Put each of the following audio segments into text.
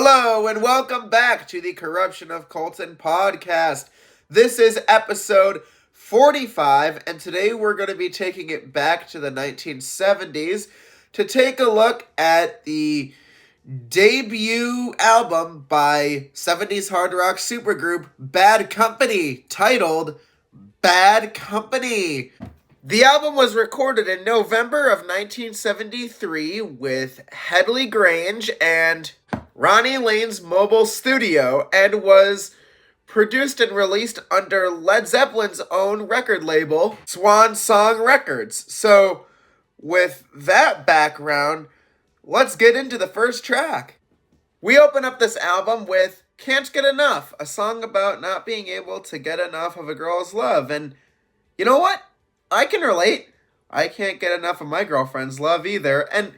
Hello and welcome back to the Corruption of Colton podcast. This is episode 45, and today we're going to be taking it back to the 1970s to take a look at the debut album by 70s hard rock supergroup Bad Company, titled Bad Company. The album was recorded in November of 1973 with Headley Grange and Ronnie Lane's mobile studio, and was produced and released under Led Zeppelin's own record label, Swan Song Records. So, with that background, let's get into the first track. We open up this album with Can't Get Enough, a song about not being able to get enough of a girl's love. And you know what? I can relate. I can't get enough of my girlfriend's love either. And,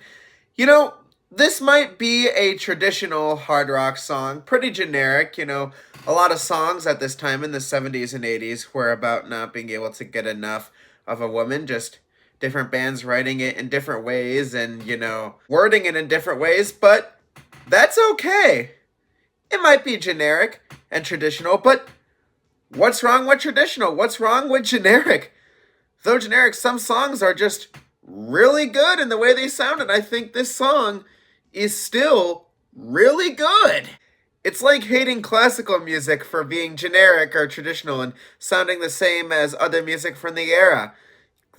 this might be a traditional hard rock song, pretty generic. A lot of songs at this time in the 70s and 80s were about not being able to get enough of a woman, just different bands writing it in different ways and, wording it in different ways, but that's okay. It might be generic and traditional, but what's wrong with traditional? What's wrong with generic? Though generic, some songs are just really good in the way they sound, and I think this song is still really good. It's like hating classical music for being generic or traditional and sounding the same as other music from the era.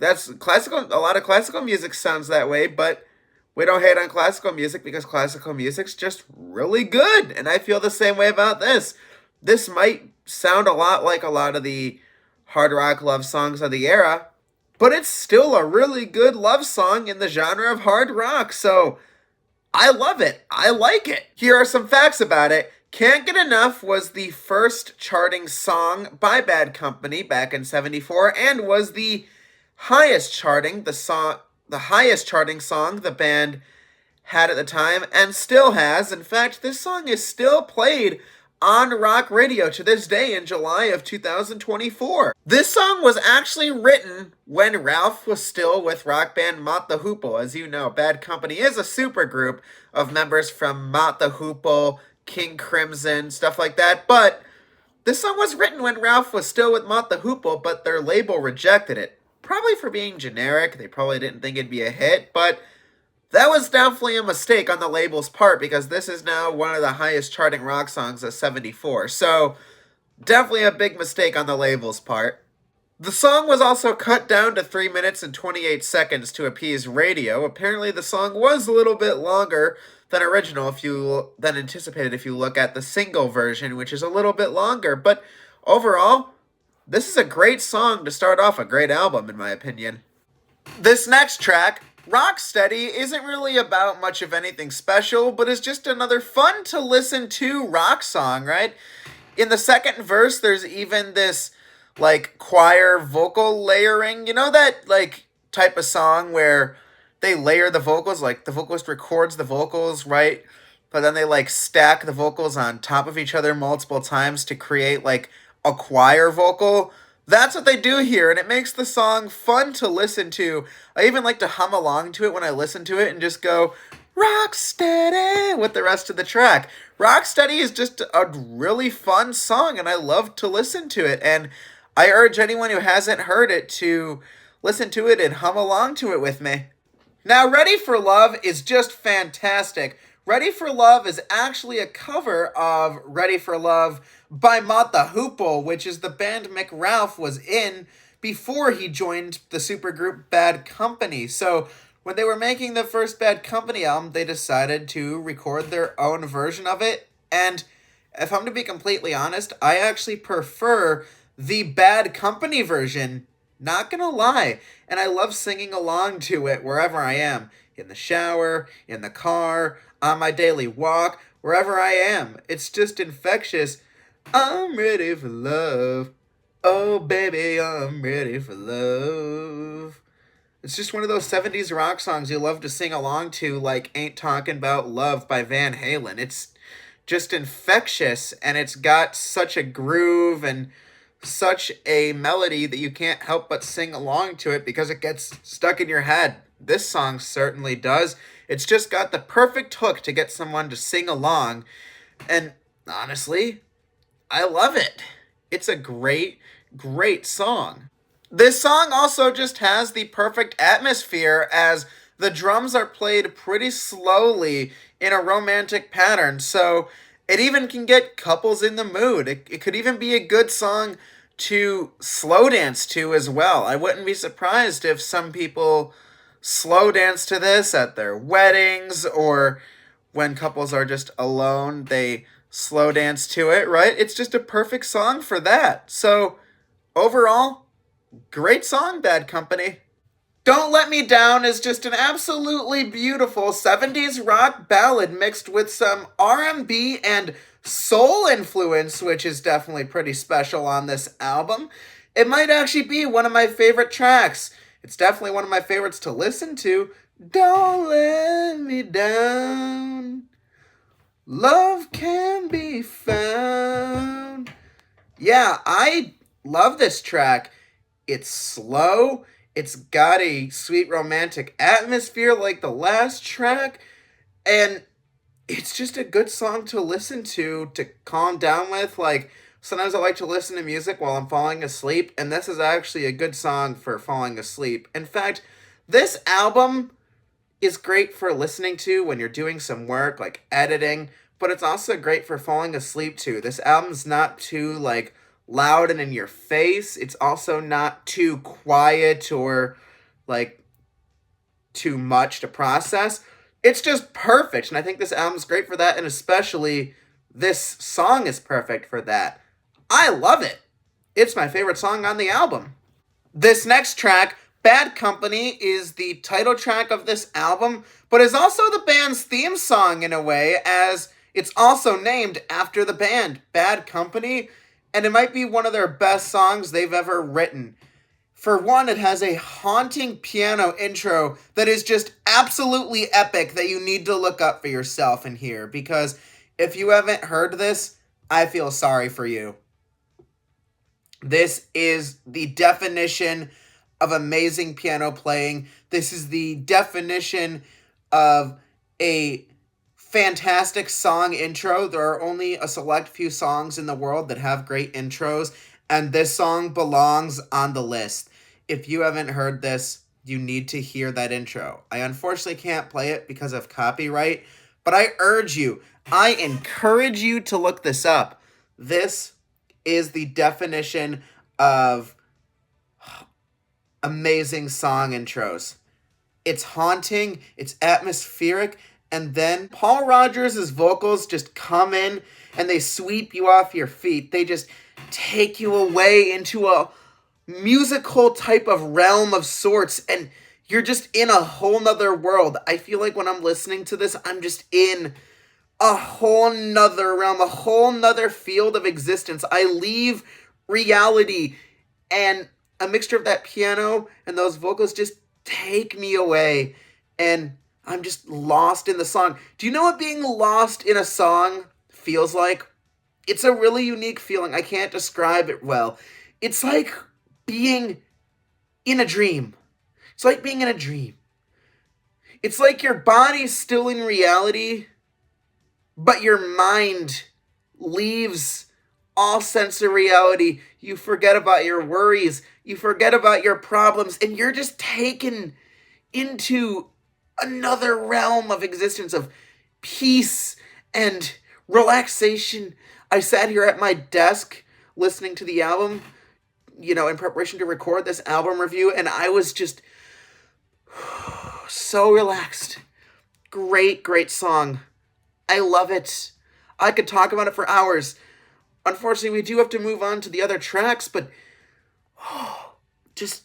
That's classical. A lot of classical music sounds that way, but we don't hate on classical music because classical music's just really good, and I feel the same way about this. This might sound a lot like a lot of the hard rock love songs of the era, but it's still a really good love song in the genre of hard rock, so I love it. I like it. Here are some facts about it. Can't Get Enough was the first charting song by Bad Company back in 74 and was the highest charting song the band had at the time and still has. In fact, this song is still played on rock radio to this day in July of 2024. This song was actually written when Ralph was still with rock band Mott the Hoople. As you know, Bad Company is a supergroup of members from Mott the Hoople, King Crimson, stuff like that, but this song was written when Ralph was still with Mott the Hoople, but their label rejected it. Probably for being generic. They probably didn't think it'd be a hit, but that was definitely a mistake on the label's part because this is now one of the highest charting rock songs of 74. So, definitely a big mistake on the label's part. The song was also cut down to 3 minutes and 28 seconds to appease radio. Apparently the song was a little bit longer than than anticipated if you look at the single version, which is a little bit longer. But overall, this is a great song to start off a great album, in my opinion. This next track, Rocksteady, isn't really about much of anything special, but is just another fun to listen to rock song, right? In the second verse, there's even this, choir vocal layering. You know that, type of song where they layer the vocals? The vocalist records the vocals, right? But then they, stack the vocals on top of each other multiple times to create, a choir vocal. That's what they do here, and it makes the song fun to listen to. I even like to hum along to it when I listen to it and just go, Rocksteady, with the rest of the track. Rocksteady is just a really fun song, and I love to listen to it, and I urge anyone who hasn't heard it to listen to it and hum along to it with me. Now, Ready for Love is just fantastic. Ready for Love is actually a cover of Ready for Love by Mott the Hoople, which is the band Mick Ralphs was in before he joined the supergroup Bad Company. So when they were making the first Bad Company album, they decided to record their own version of it. And if I'm to be completely honest, I actually prefer the Bad Company version. Not gonna lie. And I love singing along to it wherever I am. In the shower, in the car, on my daily walk, wherever I am. It's just infectious. I'm ready for love. Oh, baby, I'm ready for love. It's just one of those 70s rock songs you love to sing along to, like Ain't Talking About Love by Van Halen. It's just infectious, and it's got such a groove and such a melody that you can't help but sing along to it because it gets stuck in your head. This song certainly does. It's just got the perfect hook to get someone to sing along. And honestly, I love it. It's a great, great song. This song also just has the perfect atmosphere as the drums are played pretty slowly in a romantic pattern, so it even can get couples in the mood. It could even be a good song to slow dance to as well. I wouldn't be surprised if some people slow dance to this at their weddings or when couples are just alone, they slow dance to it, right? It's just a perfect song for that. So, overall, great song, Bad Company. Don't Let Me Down is just an absolutely beautiful 70s rock ballad mixed with some R&B and soul influence, which is definitely pretty special on this album. It might actually be one of my favorite tracks. It's definitely one of my favorites to listen to. Don't let me down. Love can be found. Yeah, I love this track. It's slow. It's got a sweet romantic atmosphere like the last track. And it's just a good song to listen to calm down with. Like, sometimes I like to listen to music while I'm falling asleep. And this is actually a good song for falling asleep. In fact, this album is great for listening to when you're doing some work, like editing. But it's also great for falling asleep to. This album's not too, like, loud and in your face. It's also not too quiet or like too much to process. It's just perfect. And I think this album's great for that. And especially this song is perfect for that. I love it. It's my favorite song on the album. This next track, Bad Company, is the title track of this album, but is also the band's theme song in a way, as it's also named after the band, Bad Company. And it might be one of their best songs they've ever written. For one, it has a haunting piano intro that is just absolutely epic that you need to look up for yourself and hear, because if you haven't heard this, I feel sorry for you. This is the definition of amazing piano playing. This is the definition of a fantastic song intro. There are only a select few songs in the world that have great intros, and this song belongs on the list. If you haven't heard this, you need to hear that intro. I unfortunately can't play it because of copyright, but I encourage you to look this up. This is the definition of amazing song intros. It's haunting, it's atmospheric, and then Paul Rodgers' vocals just come in and they sweep you off your feet. They just take you away into a musical type of realm of sorts, and you're just in a whole nother world. I feel like when I'm listening to this, I'm just in a whole nother realm, a whole nother field of existence. I leave reality, and a mixture of that piano and those vocals just take me away, and I'm just lost in the song. Do you know what being lost in a song feels like? It's a really unique feeling. I can't describe it well. It's like being in a dream. It's like being in a dream. It's like your body's still in reality, but your mind leaves all sense of reality. You forget about your worries. You forget about your problems, and you're just taken into another realm of existence of peace and relaxation. I sat here at my desk listening to the album, in preparation to record this album review, and I was just so relaxed. Great, great song. I love it. I could talk about it for hours. Unfortunately, we do have to move on to the other tracks, but just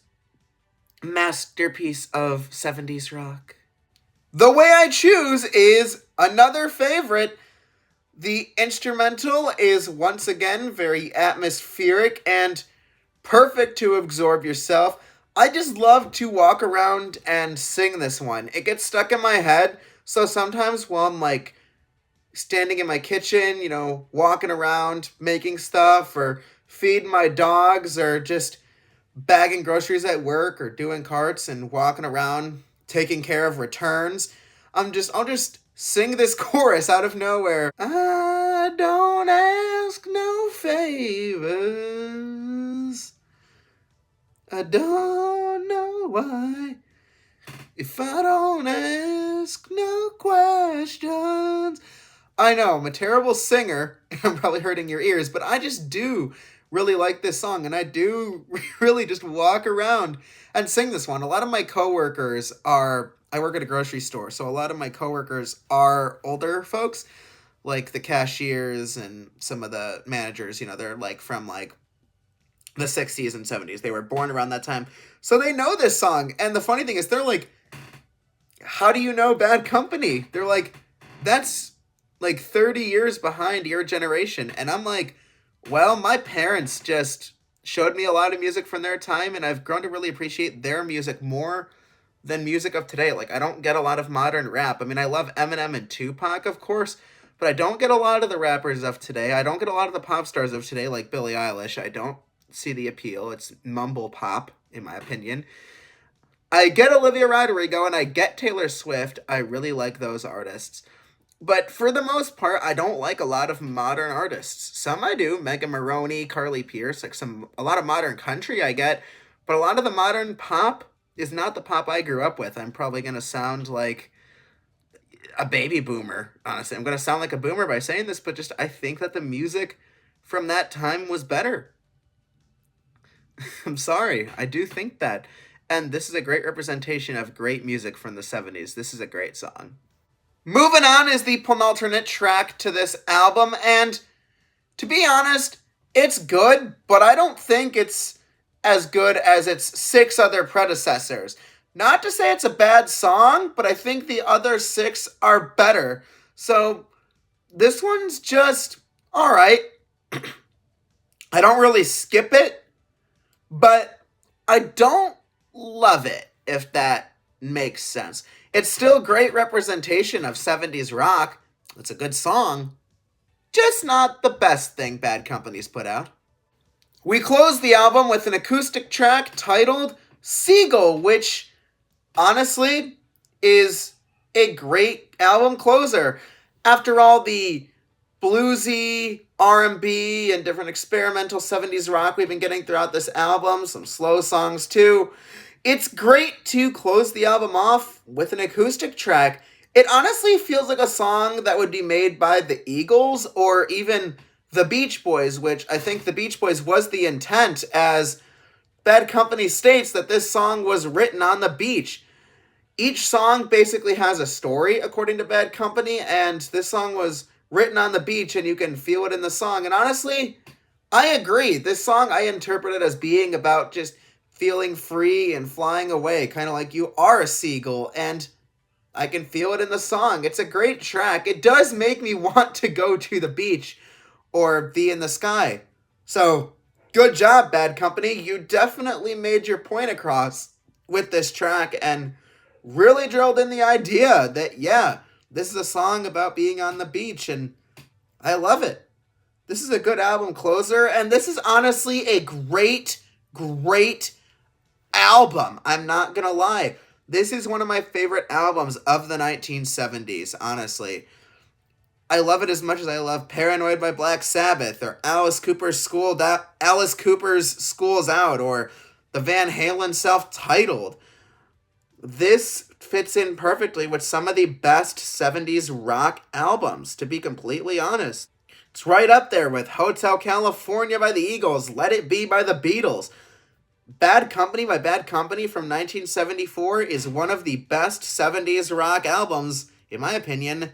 masterpiece of 70s rock. The Way I Choose is another favorite. The instrumental is once again very atmospheric and perfect to absorb yourself. I just love to walk around and sing this one. It gets stuck in my head, so sometimes while I'm like standing in my kitchen, walking around, making stuff, or feeding my dogs, or just bagging groceries at work, or doing carts and walking around, taking care of returns, I'll just sing this chorus out of nowhere. I I don't ask no favors. I don't know why. If I don't ask no questions. I know, I'm a terrible singer. I'm probably hurting your ears, but I just do really like this song, and I do really just walk around and sing this one. A lot of my coworkers are, I work at a grocery store, so a lot of my coworkers are older folks, like the cashiers and some of the managers, they're like from like the 60s and 70s. They were born around that time. So they know this song. And the funny thing is they're like, how do you know Bad Company? They're like, that's like 30 years behind your generation. And I'm like, well, my parents just showed me a lot of music from their time, and I've grown to really appreciate their music more than music of today. Like, I don't get a lot of modern rap. I mean, I love Eminem and Tupac, of course, but I don't get a lot of the rappers of today. I don't get a lot of the pop stars of today, like Billie Eilish. I don't see the appeal. It's mumble pop, in my opinion. I get Olivia Rodrigo and I get Taylor Swift. I really like those artists. But for the most part, I don't like a lot of modern artists. Some I do, Megan Maroney, Carly Pearce, a lot of modern country I get, but a lot of the modern pop is not the pop I grew up with. I'm probably going to sound like a baby boomer, honestly. I'm going to sound like a boomer by saying this, but just I think that the music from that time was better. I'm sorry, I do think that. And this is a great representation of great music from the 70s. This is a great song. Movin On is the penultimate track to this album, and to be honest, it's good, but I don't think it's as good as its 6 other predecessors. Not to say it's a bad song, but I think the other 6 are better. So this one's just alright. I don't really skip it, but I don't love it, if that makes sense. It's still great representation of 70s rock. It's a good song. Just not the best thing Bad Company's put out. We close the album with an acoustic track titled Seagull, which honestly is a great album closer. After all the bluesy R&B and different experimental 70s rock we've been getting throughout this album, some slow songs too, it's great to close the album off with an acoustic track. It honestly feels like a song that would be made by the Eagles or even the Beach Boys, which I think the Beach Boys was the intent, as Bad Company states that this song was written on the beach. Each song basically has a story, according to Bad Company, and this song was written on the beach, and you can feel it in the song. And honestly, I agree. This song I interpret it as being about just feeling free and flying away, kind of like you are a seagull, and I can feel it in the song. It's a great track. It does make me want to go to the beach or be in the sky. So, good job, Bad Company. You definitely made your point across with this track and really drilled in the idea that, yeah, this is a song about being on the beach, and I love it. This is a good album closer, and this is honestly a great album. I'm not gonna lie. This is one of my favorite albums of the 1970s, honestly. I love it as much as I love Paranoid by Black Sabbath, or Alice Cooper's School's Out, or the Van Halen self-titled. This fits in perfectly with some of the best 70s rock albums, to be completely honest. It's right up there with Hotel California by the Eagles, Let It Be by the Beatles. Bad Company by Bad Company from 1974 is one of the best 70s rock albums, in my opinion,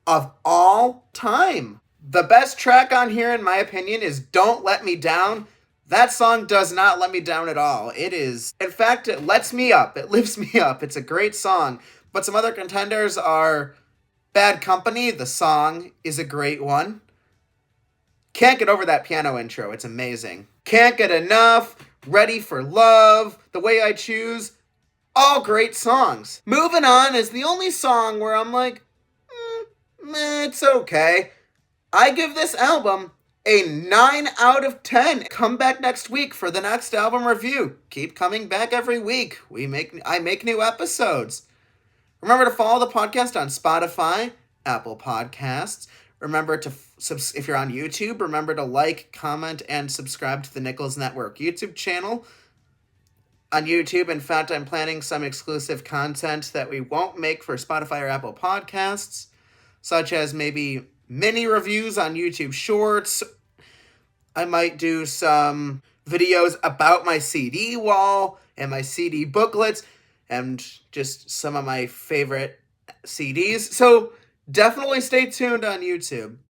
of all time. The best track on here, in my opinion, is Don't Let Me Down. That song does not let me down at all. It is, in fact, it lets me up. It lifts me up. It's a great song. But some other contenders are Bad Company. The song is a great one. Can't Get Over That Piano Intro. It's amazing. Can't Get Enough. Ready for Love. The Way I Choose. All great songs. Movin On is the only song where I'm like, it's okay. I give this album a 9 out of 10. Come back next week for the next album review. Keep coming back every week. I make new episodes. Remember to follow the podcast on Spotify, Apple Podcasts. Remember to, if you're on YouTube, remember to like, comment, and subscribe to the Nichols Network YouTube channel. On YouTube, in fact, I'm planning some exclusive content that we won't make for Spotify or Apple Podcasts, such as maybe mini reviews on YouTube Shorts. I might do some videos about my CD wall and my CD booklets and just some of my favorite CDs. So definitely stay tuned on YouTube.